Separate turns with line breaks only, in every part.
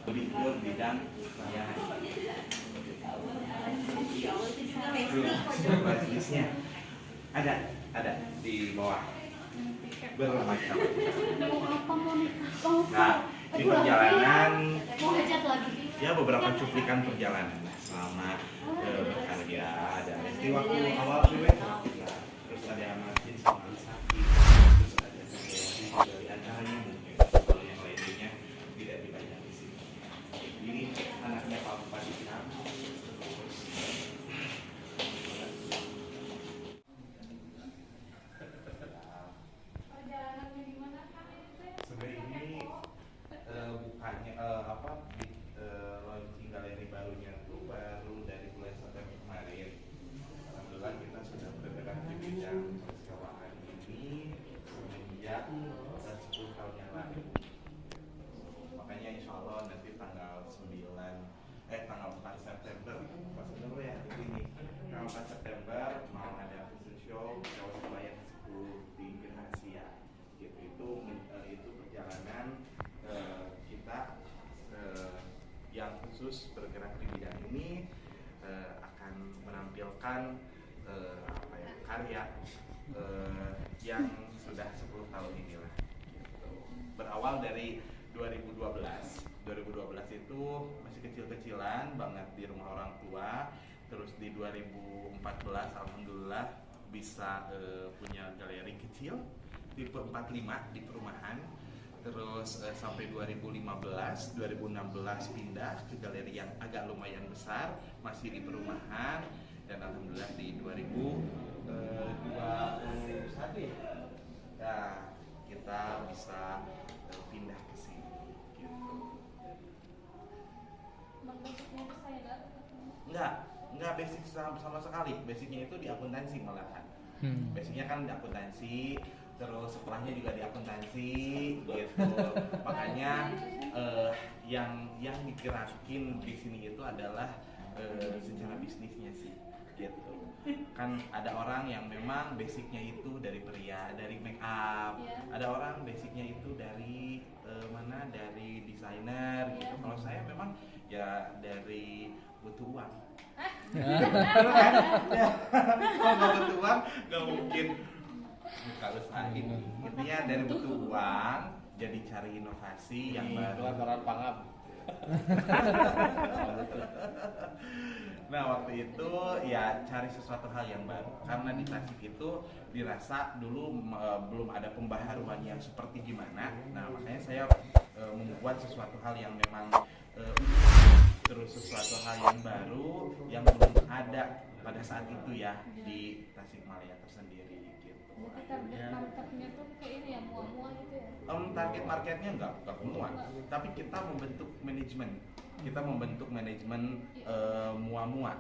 lebih ke bidang pelayanan. Jenisnya ada di bawah bermacam. Nah, di perjalanan ya beberapa cuplikan perjalanan selama berkarya, ada di waktu awal priwet, terus ada masjid sama sakit, terus ada dari acaranya mungkin kalau yang lainnya tidak dibaca di sini. Ini anaknya Pak Bupati Ciamis. Launching galeri barunya itu baru dari bulan September kemarin. Alhamdulillah kita sudah bergerak di bidang persewaan ini semenjak 10 tahun yang lalu. Makanya insya Allah nanti tanggal 4 September pas dulu ya ini tanggal 4 September mau ada fashion show Jawa Sebayan 10 di Asia gitu. Itu perjalanan kita yang khusus bergerak di bidang ini akan menampilkan karya yang sudah 10 tahun inilah. Berawal dari 2012 itu masih kecil-kecilan banget di rumah orang tua. Terus di 2014 alhamdulillah bisa punya galeri kecil tipe 45 di perumahan. Terus sampai 2016 pindah ke galeri yang agak lumayan besar, masih di perumahan, dan alhamdulillah di 2021 ya kita bisa pindah ke sini gitu. Enggak basic sama sekali. Basicnya itu di akuntansi malahan. Basicnya kan di akuntansi, terus sekolahnya juga di akuntansi gitu. Makanya yang digerakin di sini itu adalah secara bisnisnya sih gitu. Kan ada orang yang memang basicnya itu dari pria, dari make up. Ada orang basicnya itu dari dari desainer gitu. Kalau saya memang ya dari butuh uang. Kalau nggak butuh uang nggak mungkin buka usaha ini. Intinya dari butuh uang jadi cari inovasi yang baru.
Lantaran pangap.
Nah waktu itu ya cari sesuatu hal yang baru, karena di Tasik itu dirasa dulu belum ada pembaharuan yang seperti gimana. Nah makanya saya membuat sesuatu hal yang memang terus sesuatu hal yang baru yang belum ada pada saat itu ya di Tasikmalaya tersendiri gitu.
Target marketnya tuh kayak ini ya, mua-mua gitu ya?
Target marketnya enggak semua, tapi kita membentuk manajemen mua-mua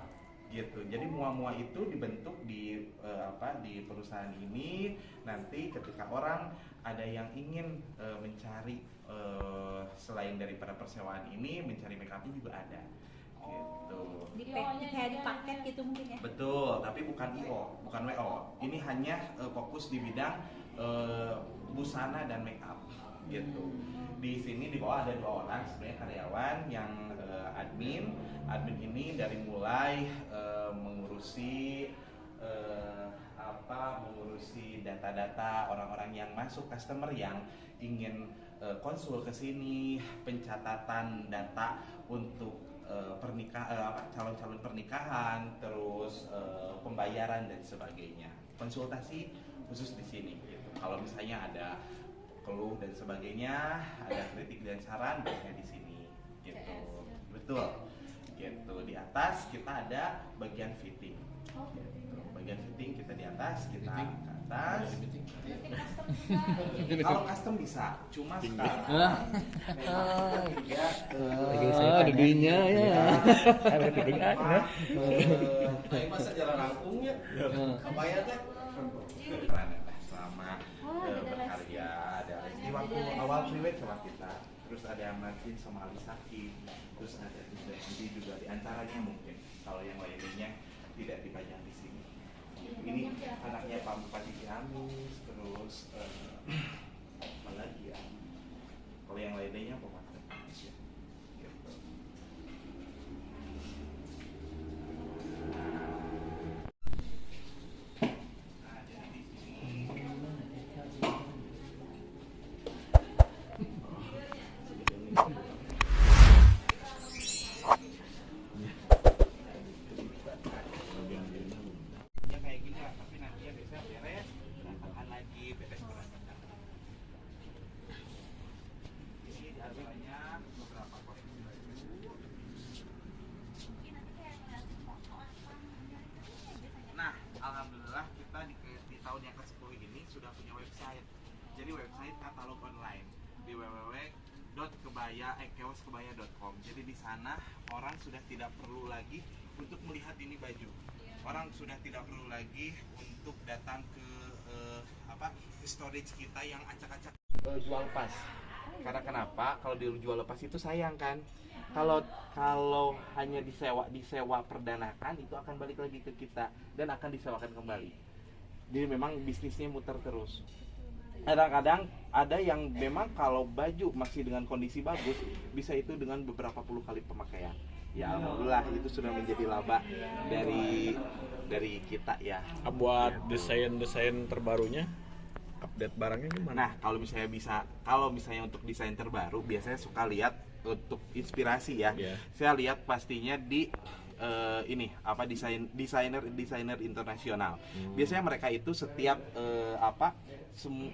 gitu. Jadi mua-mua itu dibentuk di di perusahaan ini. Nanti ketika orang ada yang ingin mencari selain daripada persewaan ini, mencari make up juga ada gitu.
Kayak di paket gitu mungkin ya?
Betul, tapi bukan IO, bukan WO. Ini hanya fokus di bidang busana dan make up gitu. Di sini di bawah ada 2 orang sebenarnya karyawan yang admin ini dari mulai mengurusi data-data orang-orang yang masuk, customer yang ingin konsul ke sini, pencatatan data untuk calon-calon pernikahan, terus pembayaran dan sebagainya. Konsultasi khusus di sini gitu. Kalau misalnya ada keluh dan sebagainya, ada kritik dan saran, biasanya di sini gitu. Betul. Gitu. Di atas kita ada bagian fitting. Gitu. Bagian fitting kita di atas, kita ke atas. Kalau custom bisa, cuma sekarang
Dedinya ya.
Masa jalan rangkungnya? Apa ya teh?
Selama berkarya, ada di waktu awal priwet sama kita, terus ada Martin sama Ali Saki, terus ada Tujuh juga di antaranya mungkin. Kalau yang lainnya tidak dipajang di sini. Ini anaknya Pak Bupati Ciamis, terus apa lagi ya? Kalau yang lainnya pemakai ya. Gitu. kioskebaya.com. Jadi di sana orang sudah tidak perlu lagi untuk melihat ini baju. Orang sudah tidak perlu lagi untuk datang ke storage kita yang acak-acak jual lepas. Karena kenapa? Kalau dijual lepas itu sayang kan. Kalau hanya disewa perdanakan, itu akan balik lagi ke kita dan akan disewakan kembali. Jadi memang bisnisnya muter terus. Kadang-kadang ada yang memang kalau baju masih dengan kondisi bagus, bisa itu dengan beberapa puluh kali pemakaian. Ya alhamdulillah itu sudah menjadi laba dari kita ya.
Buat desain terbarunya, update barangnya gimana?
Nah, kalau misalnya untuk desain terbaru, biasanya suka lihat untuk inspirasi ya.
Yeah.
Saya lihat pastinya di desainer internasional. Biasanya mereka itu setiap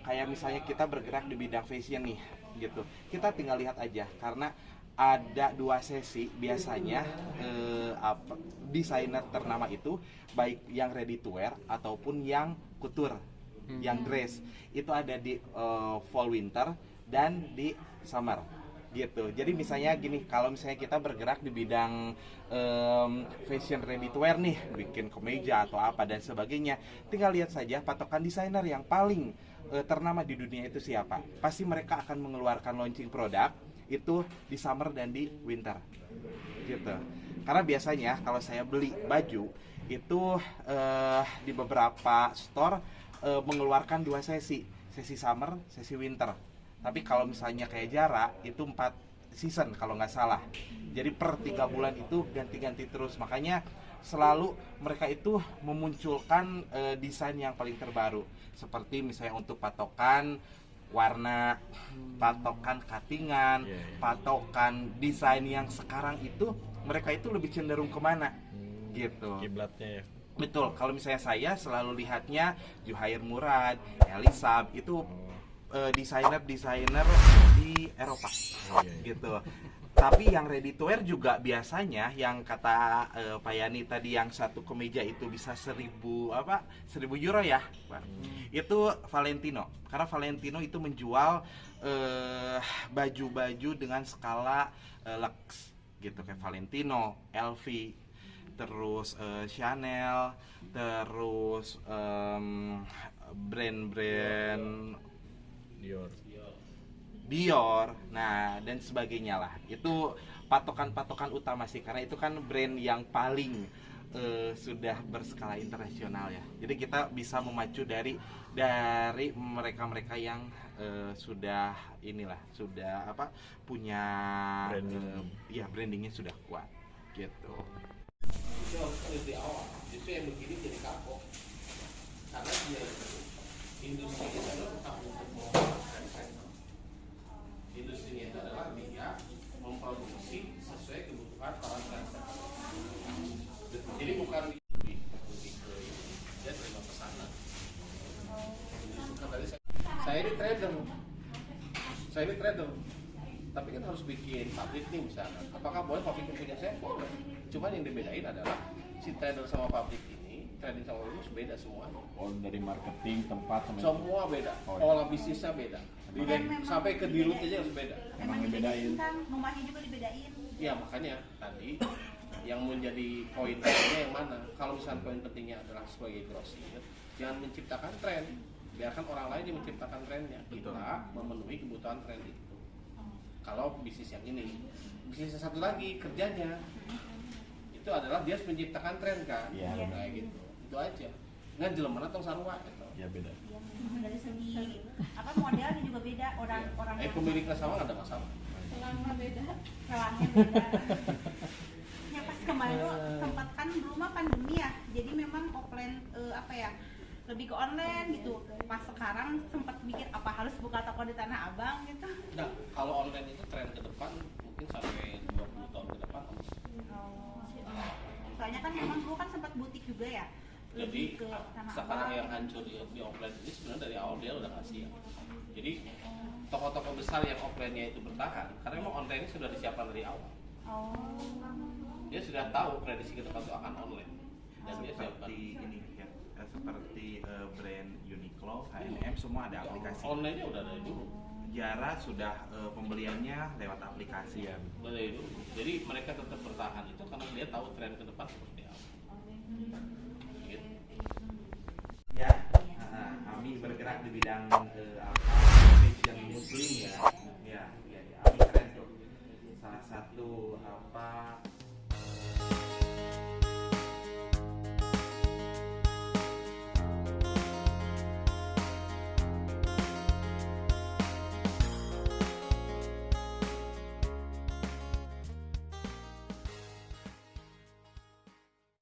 kayak misalnya kita bergerak di bidang fashion nih, gitu. Kita tinggal lihat aja karena ada 2 sesi biasanya desainer ternama itu baik yang ready to wear ataupun yang couture, yang dress itu ada di fall winter dan di summer gitu. Jadi misalnya gini, kalau misalnya kita bergerak di bidang fashion ready to wear nih, bikin kemeja atau apa dan sebagainya, tinggal lihat saja patokan desainer yang paling ternama di dunia itu siapa. Pasti mereka akan mengeluarkan launching produk itu di summer dan di winter gitu. Karena biasanya kalau saya beli baju itu di beberapa store mengeluarkan 2 sesi summer, sesi winter. Tapi kalau misalnya kayak Zara itu 4 season kalau nggak salah. Jadi per 3 bulan itu ganti-ganti terus. Makanya selalu mereka itu memunculkan desain yang paling terbaru. Seperti misalnya untuk patokan warna, patokan cuttingan, patokan desain yang sekarang itu mereka itu lebih cenderung kemana gitu.
Kiblatnya ya.
Betul. Kalau misalnya saya selalu lihatnya Juhair Murad, Elisab itu desainer di Eropa gitu. Tapi yang ready to wear juga biasanya yang kata Pak Yani tadi yang satu kemeja itu bisa 1000 euro ya, Pak. Itu Valentino. Karena Valentino itu menjual baju-baju dengan skala lux gitu, kayak Valentino, LV, terus Chanel, terus brand-brand Dior, nah dan sebagainya lah. Itu patokan-patokan utama sih, karena itu kan brand yang paling sudah berskala internasional ya. Jadi kita bisa memacu dari mereka-mereka yang sudah punya brandingnya sudah kuat gitu.
Itu harus di awal. Justru yang begini jadi kapok. Karena dia industri itu adalah bukan untuk mengembangkan sektor. Industri itu adalah dia memproduksi sesuai kebutuhan para transaksi. Jadi bukan lebih ke dia terima pesanan. Tadi saya ini trader, tapi kan harus bikin pabrik nih misalnya. Apakah boleh pabrik yang punya saya? Boleh. Cuman yang dibedain adalah si trader sama pabrik ini, trading sama lulus beda semua.
Oh, dari marketing, tempat,
semua beda. Pola bisnisnya beda. Sampai ke dirut aja harus beda.
Emang dibedain kan, rumahnya juga dibedain.
Iya, makanya tadi yang menjadi poin pentingnya yang mana? Kalau misalnya poin pentingnya adalah sebagai grosir, jangan menciptakan tren. Biarkan orang lain yang menciptakan trennya. Kita memenuhi kebutuhan tren itu. Kalau bisnis yang ini, bisnis yang satu lagi kerjanya itu adalah dia harus menciptakan tren kan, kayak gitu. Itu aja. Nggak jelema atau sarua gitu.
Ya beda.
Dari segi modelnya juga beda, orang
Pemiliknya sama nggak ada masalah.
Selangnya beda.
selangnya beda. Ya pas kemarin tuh sempat kan belum pandemi ya, jadi memang offline lebih ke online gitu. Pas sekarang sempat mikir apa harus buka toko di Tanah Abang gitu.
Nah, kalau online itu tren ke depan mungkin sampai 20 tahun ke depan.
Soalnya kan memang dulu kan sempat butik juga ya.
Jadi
ke Tanah
sekarang
Abang.
yang hancur di offline ini sebenarnya dari awal dia udah kasih ya. Jadi toko-toko besar yang offline-nya itu bertahan karena memang online ini sudah disiapkan dari awal. Dia sudah tahu prediksi ke depan itu akan online. Dan dia siapkan
seperti brand Uniqlo, H&M semua ada aplikasi.
Online-nya udah dari dulu.
Jara sudah pembeliannya lewat aplikasi ya.
Boleh itu. Jadi mereka tetap bertahan itu karena dia tahu tren ke depan seperti apa. Gitu.
Ya, kami bergerak di bidang fashion muslim ya. Ya, Ami keren tuh. Salah satu